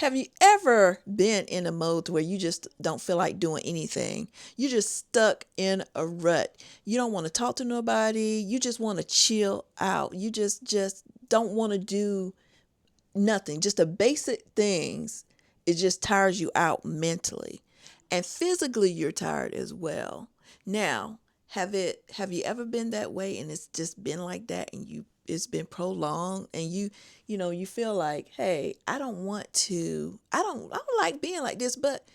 Have you ever been in a mode where you just don't feel like doing anything? You're just stuck in a rut. You don't want to talk to nobody. You just want to chill out. You just don't want to do nothing. Just the basic things. It just tires you out mentally. And physically you're tired as well. Now, have you ever been that way and it's just been like that and it's been prolonged and you feel like, hey, I don't like being like this, but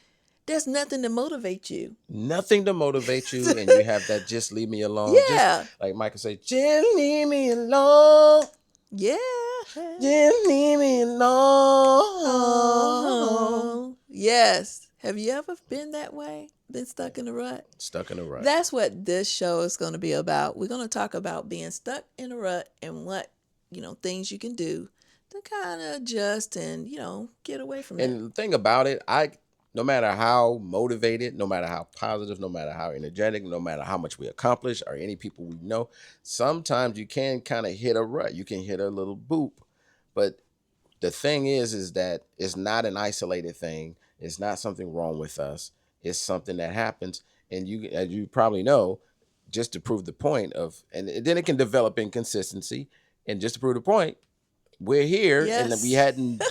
there's nothing to motivate you. Nothing to motivate you, and you have that just leave me alone. Just Yeah. like Michael say, just leave me alone. Yeah. Just leave me alone. Yes. Have you ever been that way? Been stuck in a rut? Stuck in a rut. That's what this show is going to be about. We're going to talk about being stuck in a rut and what, things you can do to kind of adjust and, get away from it. And the thing about it, no matter how motivated, no matter how positive, no matter how energetic, no matter how much we accomplish or any people we know, sometimes you can kind of hit a rut. You can hit a little boop. But the thing is that it's not an isolated thing. It's not something wrong with us. It's something that happens. And you, as you probably know, just to prove the point of, and then it can develop inconsistency. And just to prove the point, we're here and we Yes. hadn't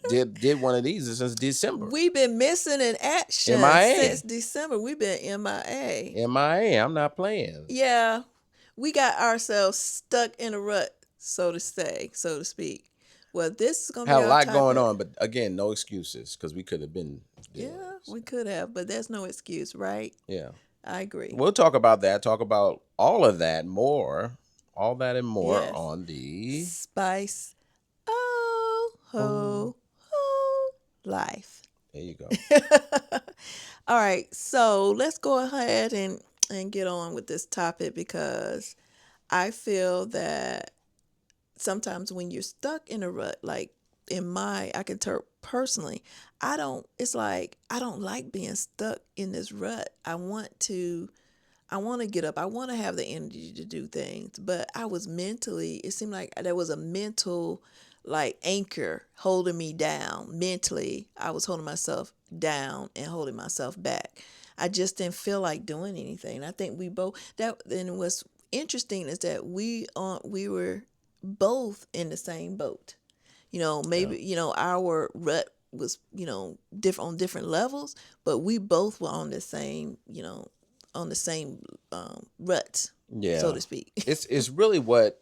did one of these since December. We've been missing in action MIA. since December. We've been MIA. MIA. I'm not playing. Yeah. We got ourselves stuck in a rut, so to speak. Well, this is going to be Had a our lot topic. going on, but again, no excuses because we could have been. Yeah, we could have, but there's no excuse, right? Yeah. I agree. We'll talk about that. Talk about all of that more, all that and more Yes. on the Spice. Oh, ho, ho, life. There you go. All right, so let's go ahead and get on with this topic because I feel that sometimes when you're stuck in a rut, like I can personally, it's like, I don't like being stuck in this rut. I want to get up. I want to have the energy to do things, but it seemed like there was a mental like anchor holding me down mentally. I was holding myself down and holding myself back. I just didn't feel like doing anything. I think we both and what's interesting is that we were both in the same boat. Maybe, our rut was, different on different levels, but we both were on the same, rut, Yeah. so to speak. It's really what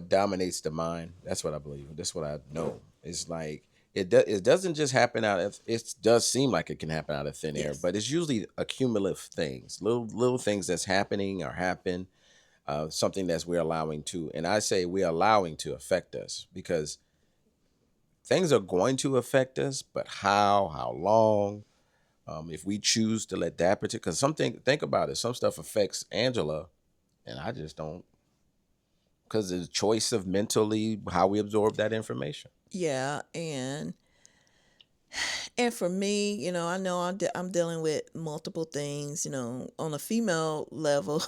dominates the mind. That's what I believe. That's what I know. It's like it doesn't just happen out of, it does seem like it can happen out of thin air, Yes. but it's usually accumulative things, little things that's happening or happen, something that's we're allowing to, and I say we're allowing to affect us because things are going to affect us, but how long, if we choose to let that particular, because think about it, some stuff affects Angela, and I just don't, because it's a choice of mentally how we absorb that information. Yeah, and for me, I know I'm dealing with multiple things, on a female level,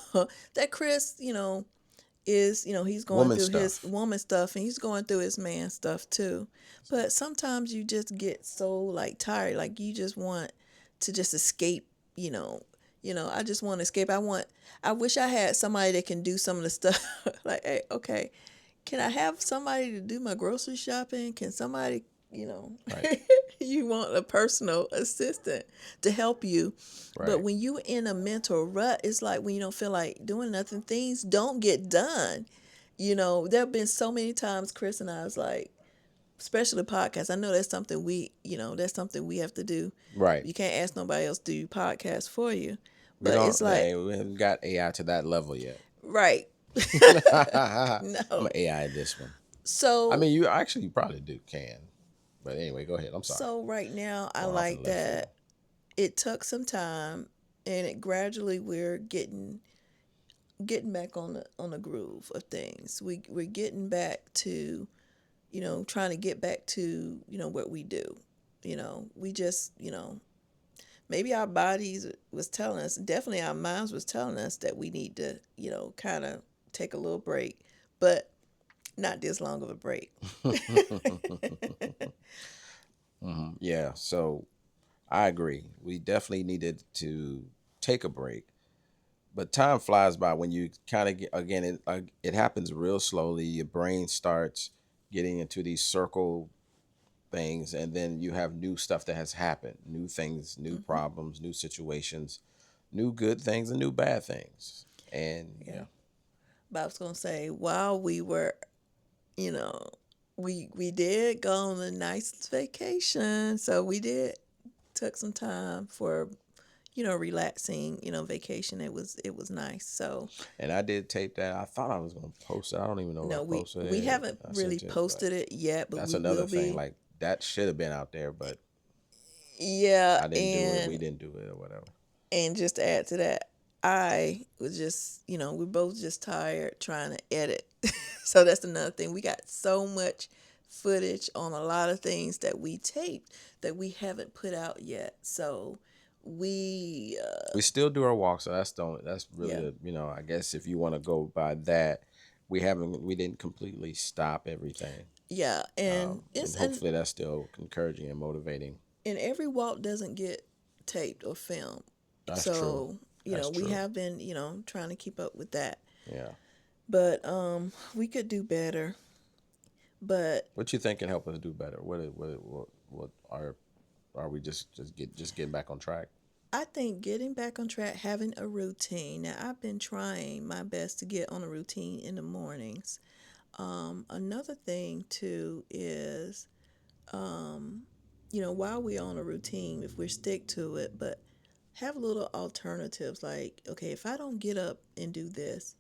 that Chris, is, he's going Woman through stuff. his woman stuff and he's going through his man stuff too. But sometimes you just get so like tired, like you just want to just escape, I just want to escape. I wish I had somebody that can do some of the stuff. Like, hey, okay, can I have somebody to do my grocery shopping? Can somebody, Right. you want a personal assistant to help you. Right. But when you in a mental rut, it's like when you don't feel like doing nothing, things don't get done. There have been so many times Chris and I was like, especially podcasts. I know that's something we have to do. Right. You can't ask nobody else to do podcasts for you. We But don't. it's like, We haven't got AI to that level yet. right. I'm No. an AI this one. So I mean, you probably can. But anyway, go ahead. I'm sorry. so right now I Going off in like left field. that it took some time and it gradually we're getting back on the groove of things. We're getting back to, trying to get back to, what we do. We just, maybe our bodies was telling us, definitely our minds was telling us that we need to, kind of take a little break, but not this long of a break. Yeah, so I agree. We definitely needed to take a break. But time flies by when you kind of get, again, it happens real slowly. Your brain starts getting into these circle things, and then you have new stuff that has happened, new things, new Hmm. problems, new situations, new good things, and new bad things. And Yeah. yeah, But I was gonna say, while we were, you know, we did go on a nice vacation, so we did took some time for relaxing, vacation. It was nice. So and I did tape that. I thought I was gonna post it. I don't even know if I no, we posted we it. haven't I really sent it, but posted it yet, but that's we another will thing. be. Like that should have been out there, but Yeah, I didn't do it. We didn't do it or whatever. and just to add to that, I was just, we're both just tired trying to edit. So that's another thing. We got so much footage on a lot of things that we taped that we haven't put out yet. So we, We still do our walk, so that's really yeah, the, I guess if you want to go by that, we didn't completely stop everything. yeah, and And it's hopefully that's still encouraging and motivating. and every walk doesn't get taped or filmed. That's true. So That's we true. have been, trying to keep up with that, Yeah. but we could do better. But What you think can help us do better? What are we just getting back on track? I think getting back on track, having a routine. Now, I've been trying my best to get on a routine in the mornings. Another thing, too, is, while we're on a routine, if we stick to it, but have little alternatives like, okay, if I don't get up and do this,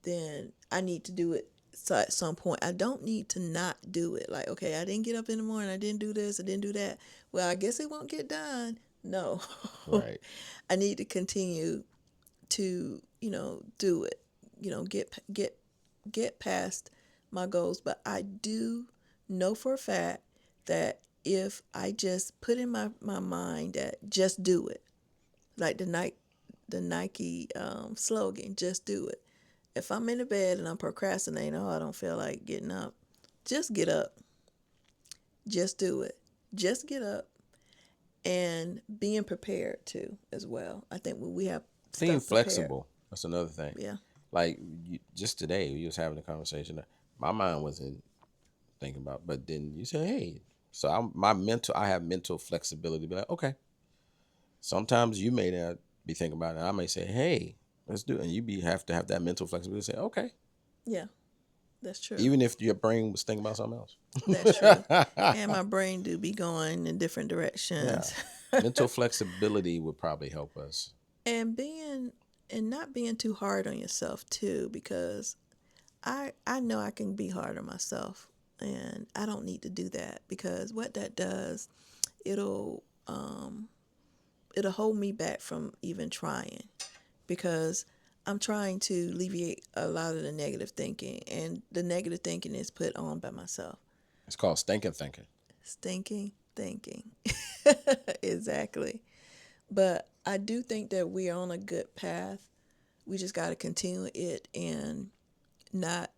then I need to do it. So at some point, I don't need to not do it. Like, okay, I didn't get up in the morning, I didn't do this, I didn't do that. Well, I guess it won't get done. No. Right. I need to continue to, do it. Get past my goals, but I do know for a fact that if I just put in my mind that just do it, like the Nike slogan, just do it. If I'm in the bed and I'm procrastinating, oh, I don't feel like getting up, just get up. Just do it. Just get up, and being prepared too as well. I think when we have Being stuff prepared. flexible. That's another thing. Yeah. Like just today, we was having a conversation. My mind wasn't thinking about, but then you said, "Hey," so I have mental flexibility. Be like, okay. Sometimes you may not be thinking about it. I may say, "Hey, let's do it," and have to have that mental flexibility. To say, "Okay," Yeah, that's true. even if your brain was thinking about something That's true. else. And my brain do be going in different Yeah, directions. mental flexibility would probably help us. and being and not being too hard on yourself too, because I know I can be hard on myself, and I don't need to do that, because what that does, it'll it'll hold me back from even trying, because I'm trying to alleviate a lot of the negative thinking, and the negative thinking is put on by myself. It's called stinking thinking. Stinking thinking. Exactly. But I do think that we're on a good path. We just got to continue it and not,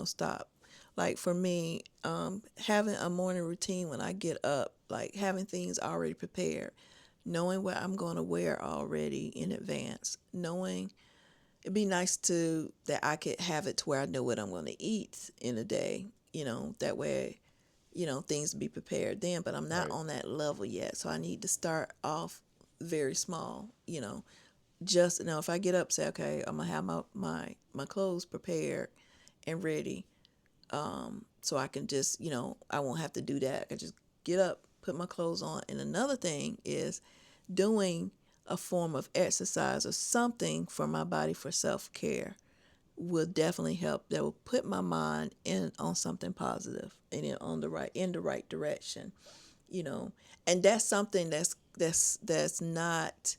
stop. Like for me, having a morning routine when I get up, like having things already prepared, knowing what I'm going to wear already in advance, knowing it'd be nice to that I could have it to where I know what I'm going to eat in a day, that way, things be prepared then, but I'm not Right. on that level yet. So I need to start off very small, just if I get up, say, okay, I'm gonna have my clothes prepared and ready, so I can just, I won't have to do that. I can just get up, put my clothes on. And another thing is doing a form of exercise or something for my body for self-care will definitely help. That will put my mind in on something positive and in the right direction, you know. And that's something that's not.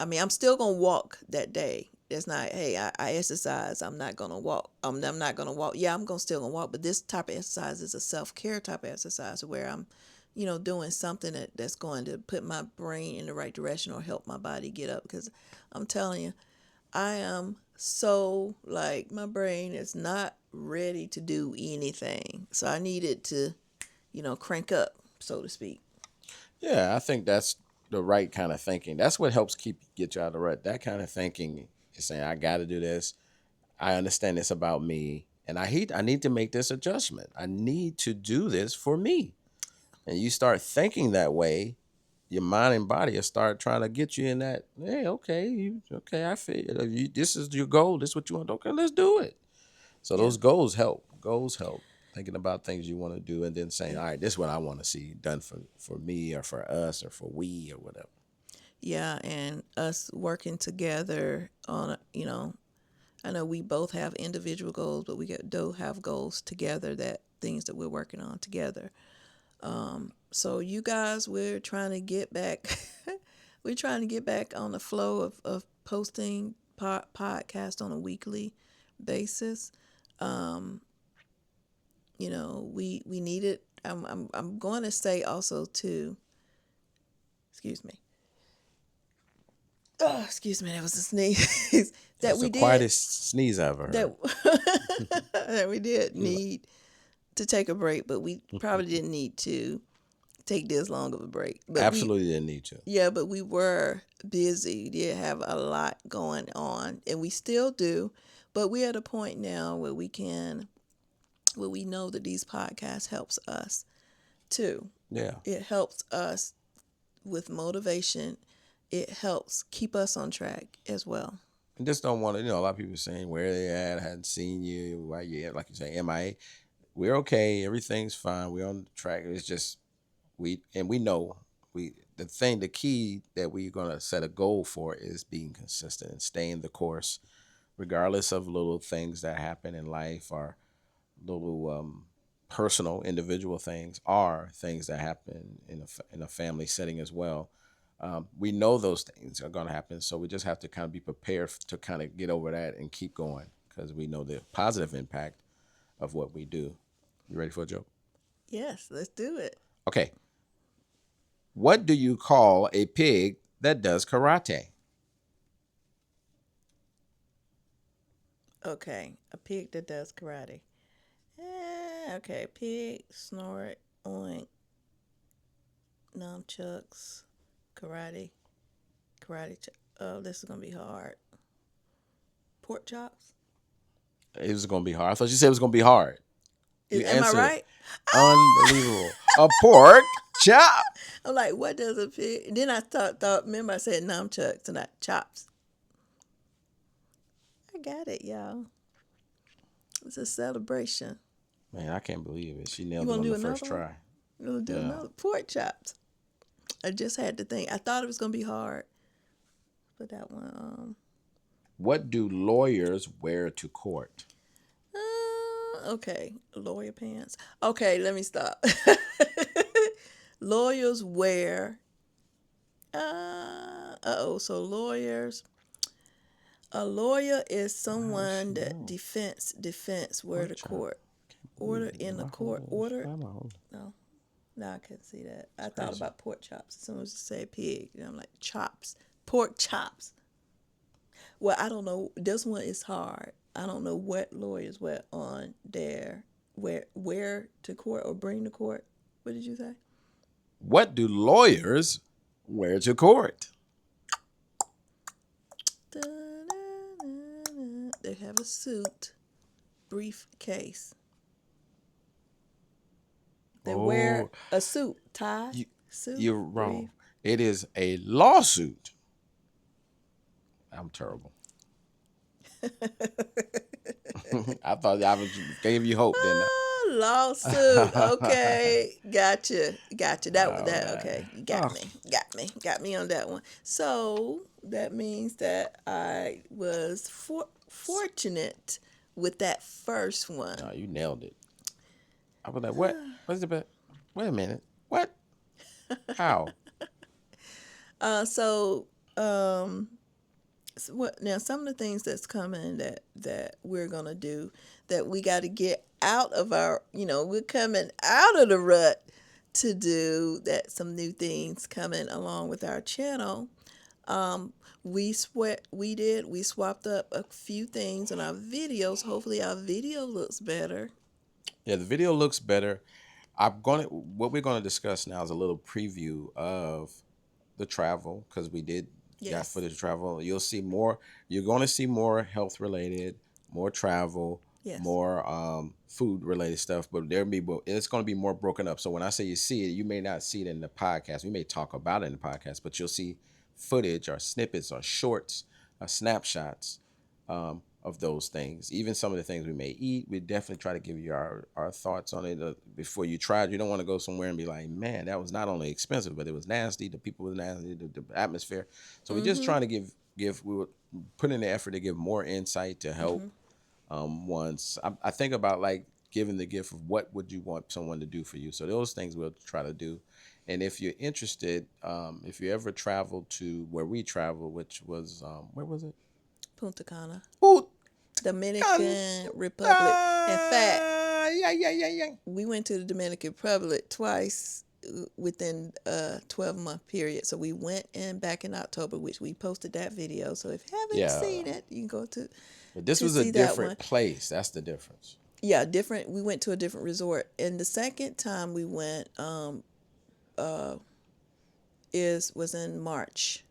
I mean, I'm still gonna walk that day. It's not, hey, I exercise. I'm not gonna walk. I'm not gonna walk. Yeah, I'm gonna still gonna walk. But this type of exercise is a self care type of exercise where I'm, doing something that's going to put my brain in the right direction or help my body get up. Because I'm telling you, I am so like my brain is not ready to do anything. So I needed to, crank up, so to speak. Yeah, I think that's the right kind of thinking. That's what helps get you out of the rut. That kind of thinking is saying, I got to do this. I understand this about me, and I need to make this adjustment. I need to do this for me. And you start thinking that way, your mind and body will start trying to get you in that. Hey, okay, okay, I feel this is your goal. This is what you want. Okay, let's do it. So Yeah. those goals help. Goals help. Thinking about things you want to do, and then saying, Yeah. all right, this is what I want to see done for me or for us or for we or whatever. Yeah, and us working together on, I know we both have individual goals, but do have goals together, that things that we're working on together. So you guys, we're trying to get back. We're trying to get back on the flow of posting podcast on a weekly basis. We need it. I'm going to say also too. Excuse me. Oh, excuse me. That was a sneeze. that That's we the did. quietest sneeze I ever heard. That that we did need to take a break, but we probably didn't need to take this long of a break. But we Absolutely didn't need to. Yeah, but we were busy. We did have a lot going on, and we still do. But we're at a point now where we know that these podcasts helps us too. Yeah. It helps us with motivation. It helps keep us on track as well. And just don't want to, a lot of people saying where they at, hadn't seen you, why you at, like you say, MIA. We're okay. Everything's fine. We're on track. It's just we know the key that we're gonna set a goal for is being consistent and staying the course, regardless of little things that happen in life or little personal individual things are things that happen in a family setting as well. We know those things are going to happen, so we just have to kind of be prepared to kind of get over that and keep going because we know the positive impact of what we do. You ready for a joke? Yes, let's do it. Okay. What do you call a pig that does karate? Okay, a pig that does karate. Okay, pig, snort, oink, nunchucks, karate, oh, this is gonna be hard. Pork chops. It was going to be hard. I thought you said it was going to be hard. You Am I answered right? unbelievable. A pork chop. I'm like, what does a pig? Then I thought. Remember, I said nunchucks and not chops. I got it, y'all. It's a celebration. Man, I can't believe it. She You nailed it want on to do the first another one? try. You want to do Yeah. another pork chops? I just had to think. I thought it was gonna be hard, but that one. What do lawyers wear to court? Okay, lawyer pants. Okay, let me stop. Lawyers wear. So lawyers. A lawyer is someone that defense where Pork the chop. court order in the court order. Why am I holding? No, no, I couldn't see that. I It's thought crazy. about pork chops as soon as you say pig. And I'm like chops, pork chops. Well, I don't know. This one is hard. I don't know what lawyers wear on their where to court or bring to court. What did you say? What do lawyers wear to court? They have a suit, briefcase. They wear Oh, a suit, tie, you, suit, you're brief. wrong. It is a lawsuit. I'm terrible. I thought I was, gave you hope, didn't Lawsuit. I? Okay, gotcha. All That right. okay. You Oh, got me on that one. So that means that I was fortunate with that first one. no, you nailed it. I was like, what? What's the Wait a minute. What? How? So what now? Some of the things that's coming that we're gonna do that we got to get out of our. We're coming out of the rut to do that. Some new things coming along with our channel. We swapped up a few things in our videos. Hopefully our video looks better. Yeah, the video looks better. what we're gonna discuss now is a little preview of the travel because we did got Yes. footage of travel. You'll see more. You're going to see more health related, more travel, Yes. more food related stuff. But it's going to be more broken up. So when I say you see it, you may not see it in the podcast. We may talk about it in the podcast, but you'll see footage or snippets or shorts or snapshots of those things. Even some of the things we may eat, we definitely try to give you our thoughts on it before you try it. You don't want to go somewhere and be like, man, that was not only expensive, but it was nasty. The people was nasty, the atmosphere. So we're just Mm-hmm. trying to we were putting in the effort to give more insight to help. Mm-hmm. I think about like giving the gift of what would you want someone to do for you. So those things we'll try to do. And if you're interested, if you ever traveled to where we traveled, which was where was it? Punta Cana, Ooh, Dominican Republic. In fact, yeah, yeah, yeah, yeah. we went to the Dominican Republic twice within a 12-month period. So we went in back in October, which we posted that video. So if you haven't Yeah. seen it, you can go But this to was a see that one. different place. That's the difference. Yeah, different. We went to a different resort, and the second time we went is was in March.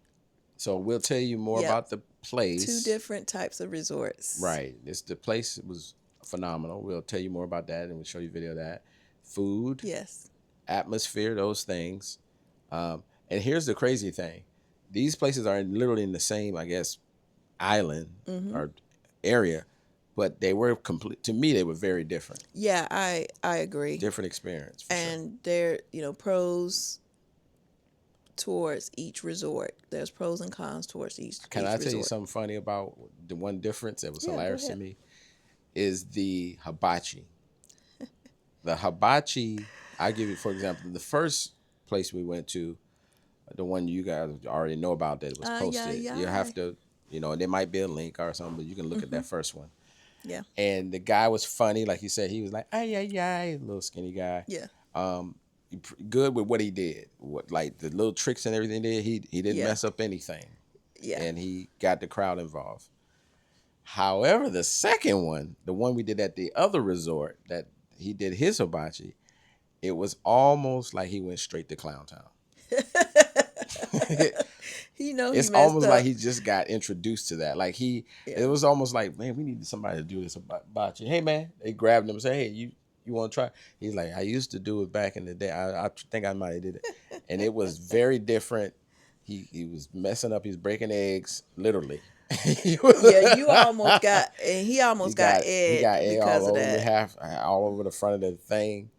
So we'll tell you more Yep, about the two place. different types of resorts. Right. It's the place was phenomenal. We'll tell you more about that and we'll show you video of that. Food, Yes. atmosphere, those things. And here's the crazy thing. These places are literally in the same, I guess, island Mm-hmm. or area, but they were complete to me they were very different. Yeah, I agree. Different experience for sure. And there, pros towards each resort. There's pros and cons towards each Can each I tell you resort. something funny about the one difference that was Yeah, go hilarious to ahead. me is the hibachi. The hibachi, I give you for example, the first place we went to, the one you guys already know about that was Yeah, posted. You yeah. have to, there might be a link or something, but you can look at Mm-hmm. that first one. Yeah, And the guy was funny, like you said, he was like, ay, ay, ay, little skinny guy. yeah, Um, good with what he did, what like the little tricks and everything he did. He didn't yeah, mess up anything, yeah. and he got the crowd involved. However, the second one, the one we did at the other resort that he did his hibachi, it was almost like he went straight to Clown Town. He It's messed almost like up. he just got introduced to that. Like Yeah. it was almost like, man, we need somebody to do this hibachi. Hey, man, they grabbed him and said, hey, you want to try? He's like, I used to do it back in the day. I think I might have did it, and it was very different. He was messing up. He's breaking eggs, literally. Yeah, you almost got, and he almost got He got egged egg all because of over the that. all over the front of the thing.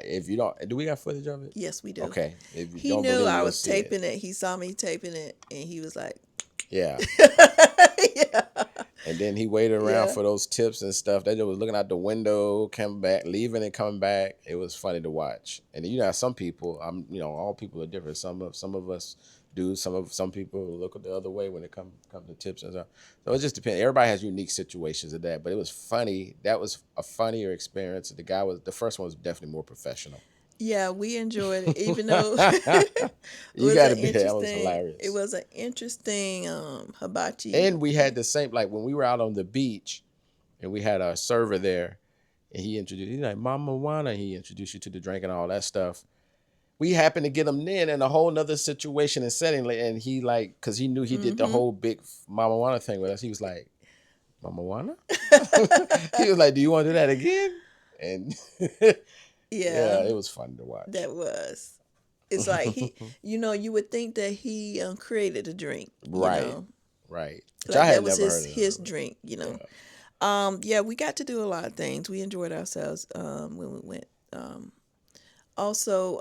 If you don't, do we got footage of it? Yes, we do. Okay, if you He don't knew believe me, I you'll was see it. taping it. He saw me taping it, and he was like, Yeah. "Yeah, And then he waited around yeah, for those tips and stuff. That just was looking out the window, coming back, leaving and coming back. It was funny to watch. And some people, all people are different. Some of us do. Some people look the other way when it comes to tips and stuff. So it just depends. Everybody has unique situations of that. But it was funny. That was a funnier experience. The first one was definitely more professional. yeah." We enjoyed it, even though it You was got an to be there. That was interesting. It hilarious. was an interesting hibachi. And we had the same, like when we were out on the beach and we had our server there and he's like, Mama Juana, he introduced you to the drink and all that stuff. We happened to get him in a whole nother situation and setting. And he like, cause he knew he did the Mm-hmm. whole big Mama Juana thing with us. He was like, Mama Juana? He was like, do you want to do that again? And Yeah, yeah, it was fun to watch. that was. It's like you would think that he created a drink, Right, right. Which I like that had was never his heard his of. drink. Yeah. Yeah, we got to do a lot of things. We enjoyed ourselves when we went. Also,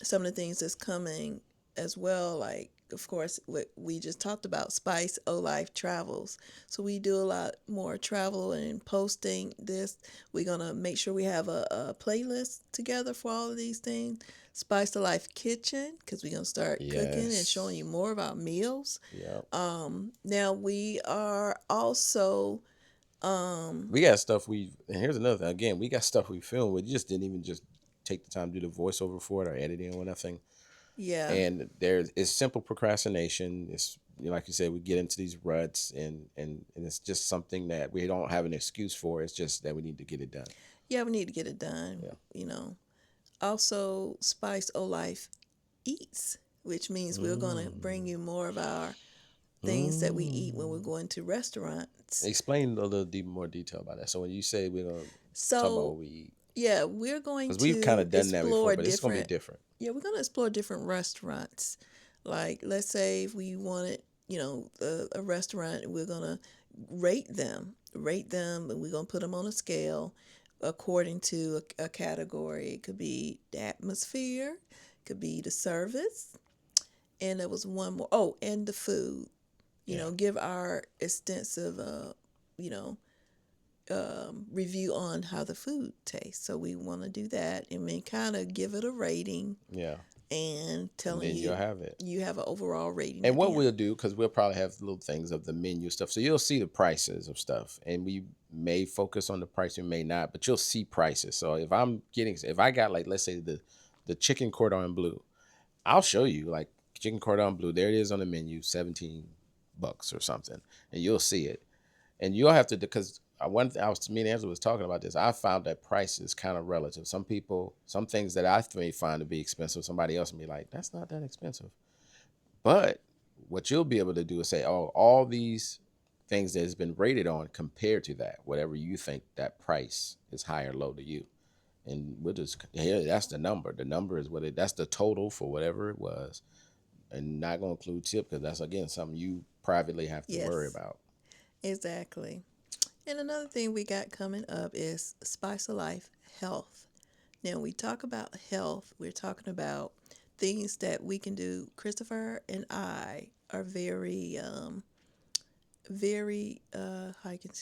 some of the things that's coming as well, like of course what we just talked about, Spice O Life Travels. So we do a lot more travel and posting this. We're gonna make sure we have a playlist together for all of these things. Spice O Life Kitchen, because we're gonna start cooking and showing you Yes. more about meals. Yep. Now we are also We got stuff and here's another thing. Again, we got stuff we filmed. We just didn't even just take the time to do the voiceover for it or editing or nothing. yeah. And it's simple procrastination. It's like you said, we get into these ruts and it's just something that we don't have an excuse for. It's just that we need to get it done. Yeah, we need to get it done. Yeah. You know. Also, Spice O Life eats, which means we're gonna bring Mm. you more of our things that we eat when we're Mm. going to restaurants. Explain a little more detail about that. So when you say we're gonna talk about So what we eat, yeah, we're going because we've kind to of done that before, explore but it's gonna be different. different. Yeah, we're gonna explore different restaurants. Like, let's say if we wanted, a restaurant, we're gonna rate them, and we're gonna put them on a scale according to a category. It could be the atmosphere, could be the service, and there was one more. Oh, and the food. Yeah. Give our extensive, you know, review on how the food tastes. So we want to do that and then kind of give it a rating Yeah. and And telling then you'll you have it. you have an overall rating And at what the end. we'll do, because we'll probably have little things of the menu stuff, so you'll see the prices of stuff, and we may focus on the price, we may not, but you'll see prices. So if I got like let's say the chicken cordon bleu, I'll show you like chicken cordon bleu. There it is on the menu, $17 or something, and you'll see it, and you'll have to because I was me and Angela was talking about this. I found that price is kind of relative. Some people, some things that I may find to be expensive, somebody else may be like, that's not that expensive. But what you'll be able to do is say, oh, all these things that has been rated on compared to that, whatever you think that price is high or low to you. And we'll just here, that's the number. The number is that's the total for whatever it was. And not gonna include tip because that's again something you privately have to worry Yes, about. exactly. And another thing we got coming up is Spice of Life Health. Now, we talk about health, we're talking about things that we can do. Christopher and I are how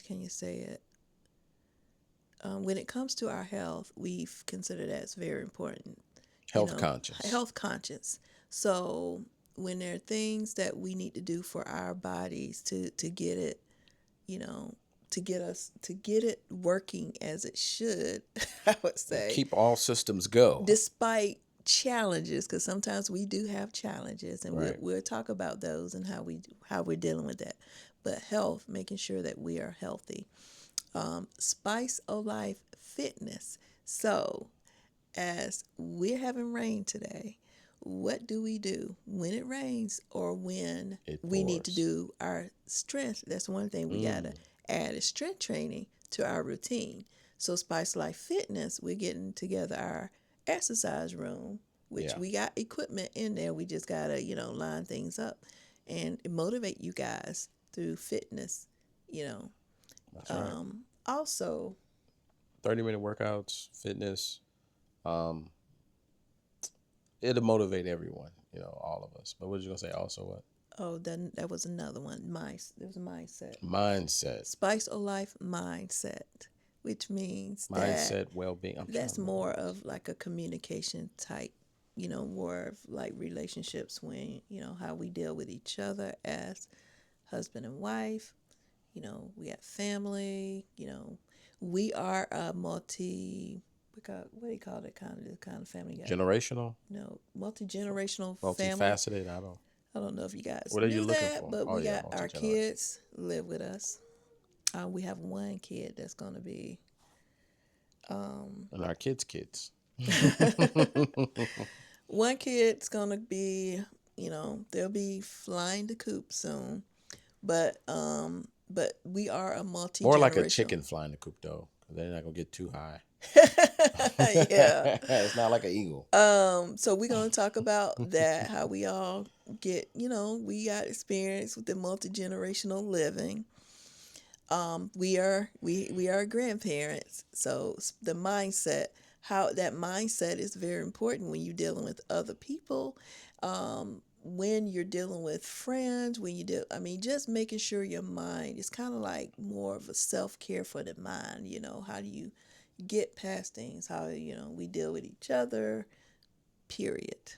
can you say it? When it comes to our health, we consider that's very important. You Health know, conscious. health conscious. So when there are things that we need to do for our bodies to get it, you know, to get it working as it should, I would say, Keep all systems go. despite challenges, because sometimes we do have challenges, and Right. we'll talk about those and how we're dealing with that. But health, making sure that we are healthy. Spice of Life Fitness. So as we're having rain today, what do we do when it rains or when It we need to pours. do our strength? That's one thing we got to Mm. add is strength training to our routine. So Spice Life Fitness, we're getting together our exercise room, which Yeah. we got equipment in there. We just got to, line things up and motivate you guys through fitness, you know. That's right. Also, 30-minute workouts, fitness. Um, it'll motivate everyone, all of us. But what was you gonna say? Also, what oh, then that was another one. There was a mindset. mindset, Spice of Life Mindset, which means that mindset, well-being. I'm trying that's to remember more what it of is. like a communication type, more of like relationships when, how we deal with each other as husband and wife. We got family, we are a what do you call that kind of family guy? Generational, Multi generational family. multifaceted. I don't. I don't know if you guys What are you knew looking that, for? but Oh we yeah, got our multi-generational. kids live with us. We have one kid that's going to be, And our kids. one kid's going to be, they'll be flying the coop soon. But we are a multi More like a generational. chicken flying the coop though, 'cause they're not gonna get too high. Yeah. It's not like an eagle. So we're gonna talk about that, how we all get, we got experience with the multi generational living. We are grandparents, so the mindset, how that mindset is very important when you're dealing with other people, when you're dealing with friends, when you deal. I mean, just making sure your mind is kind of like more of a self care for the mind. How do you get past things? How we deal with each other. Period.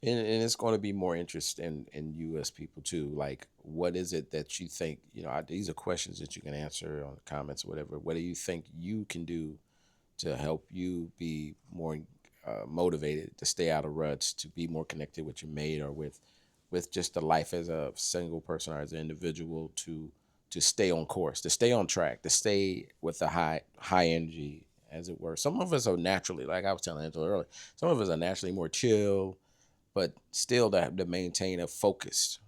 And it's going to be more interest in you as people too. Like, what is it that you think? These are questions that you can answer on the comments or whatever. What do you think you can do to help you be more motivated to stay out of ruts, to be more connected with your mate or with just the life as a single person or as an individual to stay on course, to stay on track, to stay with a high energy as it were. Some of us are naturally, like I was telling Angela earlier, some of us are naturally more chill, but still to maintain a focus,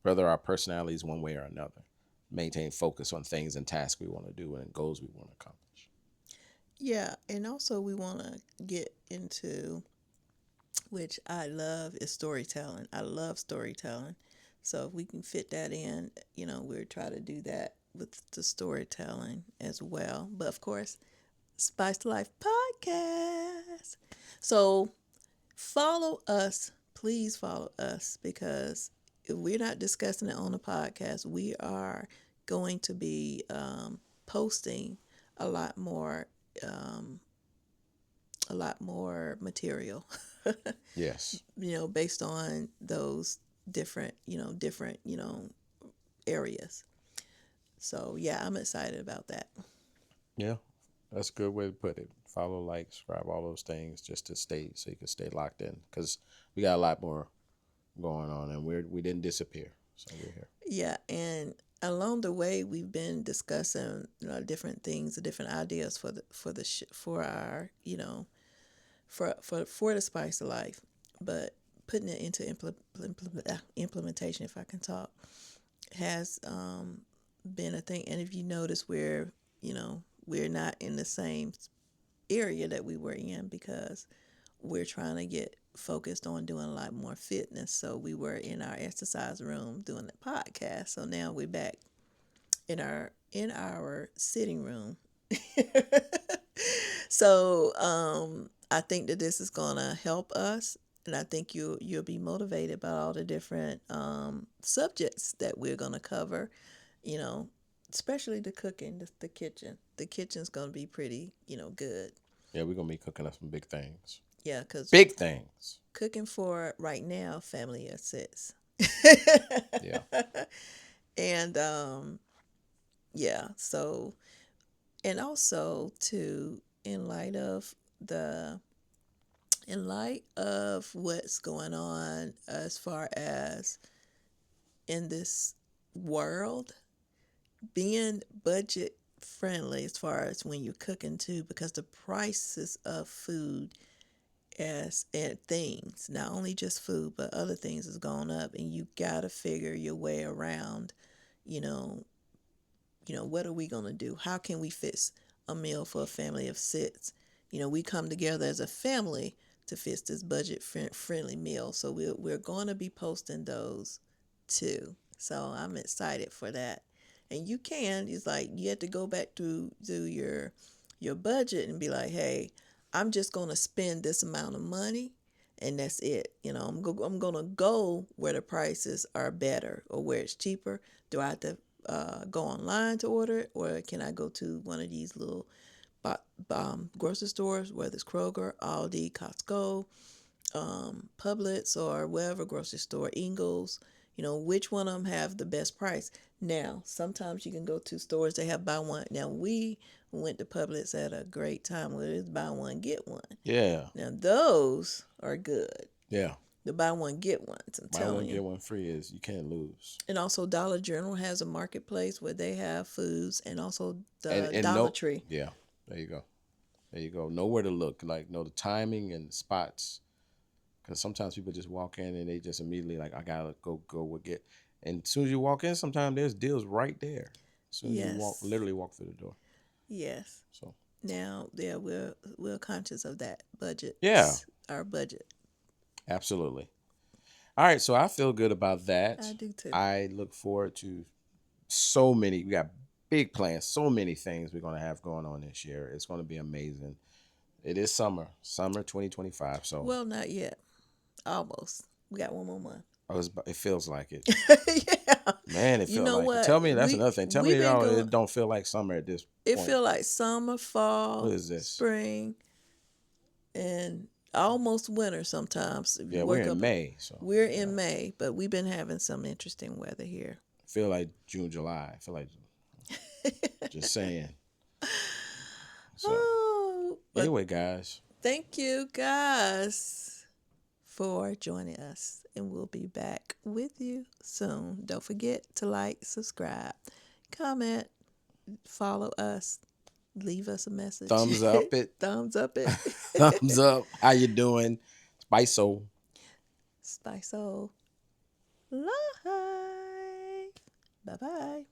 whether our personality is one way or another. Maintain focus on things and tasks we want to do and goals we want to accomplish. Yeah, and also we want to get into, which I love, is storytelling. I love storytelling. So if we can fit that in, we'll try to do that with the storytelling as well. But of course, Spice Life Podcast. So follow us. Please follow us, because if we're not discussing it on the podcast, we are going to be posting a lot more um, a lot more material. Yes. Based on those different areas. So yeah, I'm excited about that. Yeah. That's a good way to put it. Follow, like, subscribe, all those things, just to stay, so you can stay locked in. Because we got a lot more going on, and we didn't disappear, so we're here. Yeah, and along the way, we've been discussing different things, different ideas for our for the spice of life, but putting it into implementation, if I can talk, has been a thing. And if you notice, we're not in the same area that we were in, because we're trying to get focused on doing a lot more fitness. So we were in our exercise room doing the podcast. So now we're back in our sitting room. So I think that this is gonna help us, and I think you'll be motivated by all the different subjects that we're gonna cover. You know, especially the cooking, the kitchen. The kitchen's gonna be pretty, good. Yeah, we're gonna be cooking up some big things. Yeah, because Big things. cooking for right now, family of six. Yeah. And yeah, so, and also too, the in light of what's going on as far as in this world, being budget friendly as far as when you're cooking too, because the prices of food as and things, not only just food but other things, has gone up, and you gotta figure your way around, you know, what are we going to do? How can we fix a meal for a family of six? We come together as a family to fix this budget friendly meal. So we're going to be posting those too. So I'm excited for that. And it's like you have to go back to your budget and be like, hey, I'm just going to spend this amount of money, and that's it. I'm going to go where the prices are better or where it's cheaper. Do I have to go online to order it, or can I go to one of these little grocery stores, whether it's Kroger, Aldi, Costco, Publix, or wherever grocery store, Ingles? Which one of them have the best price? Now, sometimes you can go to stores that have buy one. Now, we went to Publix at a great time where it's buy one, get one. Yeah. Now, those are good. Yeah. The buy one, get ones, I'm Buy one telling you. get one free is you can't lose. And also Dollar General has a marketplace where they have foods, and also the And Dollar no, Tree. yeah, there you go. There you go. Know where to look. Like, know the timing and the spots. Because sometimes people just walk in and they just immediately like, I gotta go get. And as soon as you walk in, sometimes there's deals right there. As soon as you Yes. literally walk through the door. Yes. So Now, yeah, we're conscious of that budget. yeah, Our budget. absolutely. All right, so I feel good about I that. do too. I look forward to so many. We got big plans, so many things we're gonna have going on this year. It's gonna be amazing. It is summer 2025. So Well, not yet. Almost. We got one more month. it feels like it. Yeah. Man, it You felt know like it. what? Tell me, that's another thing. Tell me, We've been y'all, going. it don't feel like summer at this It point. feel like summer, What fall, is this? spring, and almost winter sometimes. If you Yeah, we're work in up, May, so we're yeah. in May, but we've been having some interesting weather here. Feel like June, July. I feel like just saying. So Oh, but anyway, guys, thank you guys for joining us, and we'll be back with you soon. Don't forget to like, subscribe, comment, follow us. leave us a message. Thumbs up it. Thumbs up it. Thumbs up. How you doing? Spice Soul. Spice Life. Bye bye.